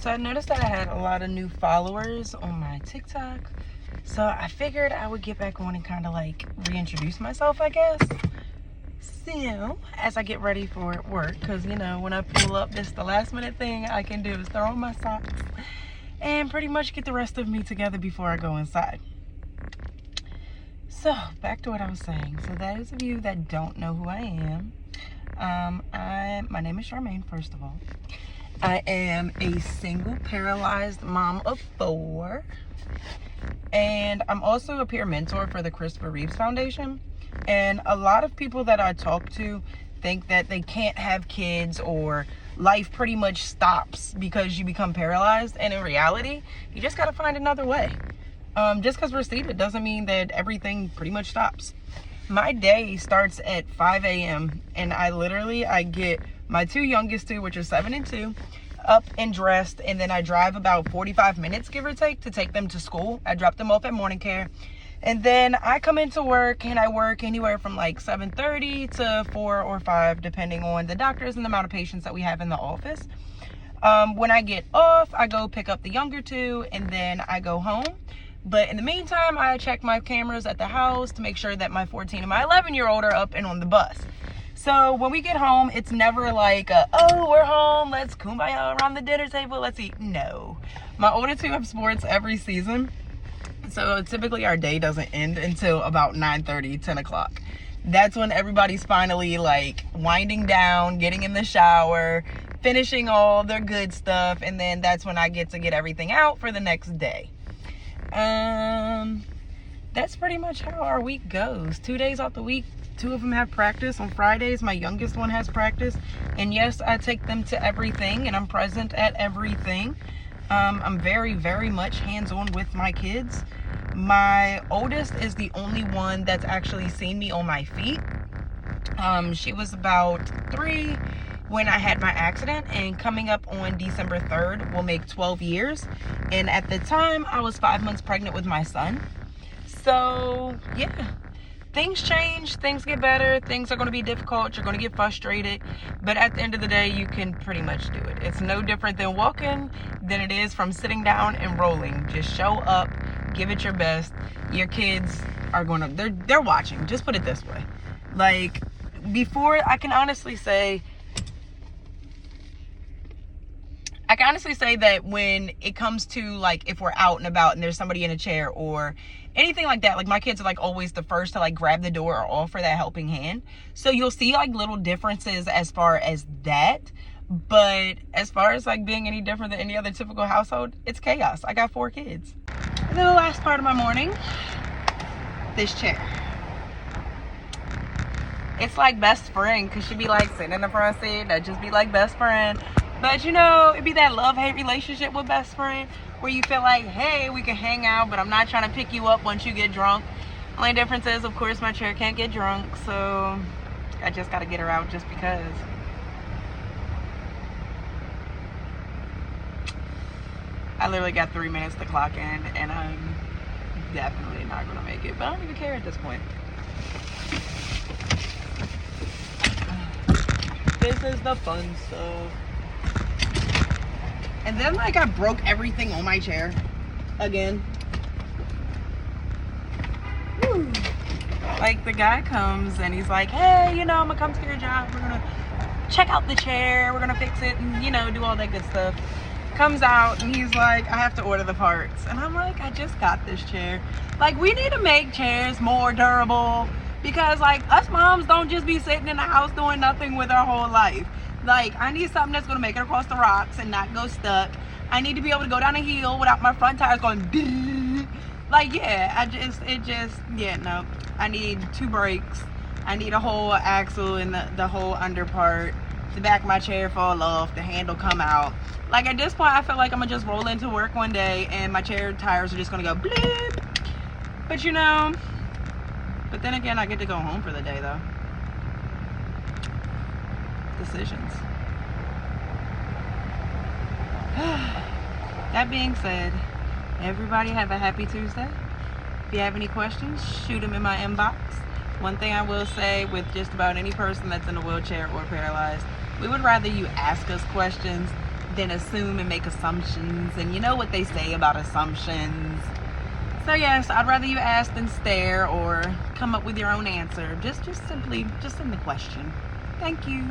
So I noticed that I had a lot of new followers on my TikTok. So I figured I would get back on and kind of like reintroduce myself, I guess. So as I get ready for work, because you know, when I pull up, this the last minute thing I can do is throw on my socks and pretty much get the rest of me together before I go inside. So back to what I was saying. So those of you that don't know who I am, my name is Charmaine, first of all. I am a single paralyzed mom of 4. And I'm also a peer mentor for the Christopher Reeves Foundation. And a lot of people that I talk to think that they can't have kids or life pretty much stops because you become paralyzed. And in reality, you just got to find another way. Just because we're seated doesn't mean that everything pretty much stops. My day starts at 5 a.m. and I get my 2 youngest, which are 7 and 2, up and dressed, and then I drive about 45 minutes, give or take them to school. I drop them off at morning care, and then I come into work, and I work anywhere from like 7:30 to 4 or 5, depending on the doctors and the amount of patients that we have in the office. When I get off, I go pick up the younger 2, and then I go home. But in the meantime, I check my cameras at the house to make sure that my 14 and my 11-year-old are up and on the bus. So when we get home, it's never like, oh, we're home, let's kumbaya around the dinner table, let's eat. No. My older 2 have sports every season. So typically our day doesn't end until about 9:30, 10 o'clock. That's when everybody's finally like winding down, getting in the shower, finishing all their good stuff. And then that's when I get to get everything out for the next day. That's pretty much how our week goes. 2 days off the week. 2 of them have practice on Fridays. My youngest one has practice. And yes, I take them to everything and I'm present at everything. I'm very, very much hands-on with my kids. My oldest is the only one that's actually seen me on my feet. She was about 3 when I had my accident, and coming up on December 3rd will make 12 years. And at the time, I was 5 months pregnant with my son. So, yeah. Things change, things get better, things are going to be difficult, you're going to get frustrated, but at the end of the day, you can pretty much do it. It's no different than walking than it is from sitting down and rolling. Just show up, give it your best. Your kids are going to, they're watching, just put it this way. Like, before, I can honestly say that when it comes to like if we're out and about and there's somebody in a chair or anything like that, like my kids are like always the first to like grab the door or offer that helping hand. So you'll see like little differences as far as that. But as far as like being any different than any other typical household, it's chaos. I got 4 kids. And then the last part of my morning, this chair. It's like best friend because she'd be like sitting in the front seat. That'd just be like best friend. But you know, it'd be that love-hate relationship with best friend where you feel like, hey, we can hang out, but I'm not trying to pick you up once you get drunk. Only difference is, of course, my chair can't get drunk, so I just got to get her out just because. I literally got 3 minutes to clock in, and I'm definitely not going to make it, but I don't even care at this point. This is the fun stuff. And then like I broke everything on my chair again. Woo. Like the guy comes and he's like, hey, you know, I'm gonna come to your job, we're gonna check out the chair, we're gonna fix it and you know, do all that good stuff. Comes out and he's like, I have to order the parts. And I'm like, I just got this chair. Like, we need to make chairs more durable because like us moms don't just be sitting in the house doing nothing with our whole life. Like, I need something that's gonna make it across the rocks and not go stuck. I need to be able to go down a hill without my front tires going like, yeah, no. I need 2 brakes. I need a whole axle and the whole under part. The back of my chair fall off, the handle come out. Like, at this point, I feel like I'm gonna just roll into work one day and my chair tires are just gonna go bleep. But you know, but then again, I get to go home for the day though. Decisions. That being said, everybody have a happy Tuesday. If you have any questions, shoot them in my inbox. One thing I will say with just about any person that's in a wheelchair or paralyzed, we would rather you ask us questions than assume and make assumptions. And you know what they say about assumptions. So yes, I'd rather you ask than stare or come up with your own answer. Just simply send the question. Thank you.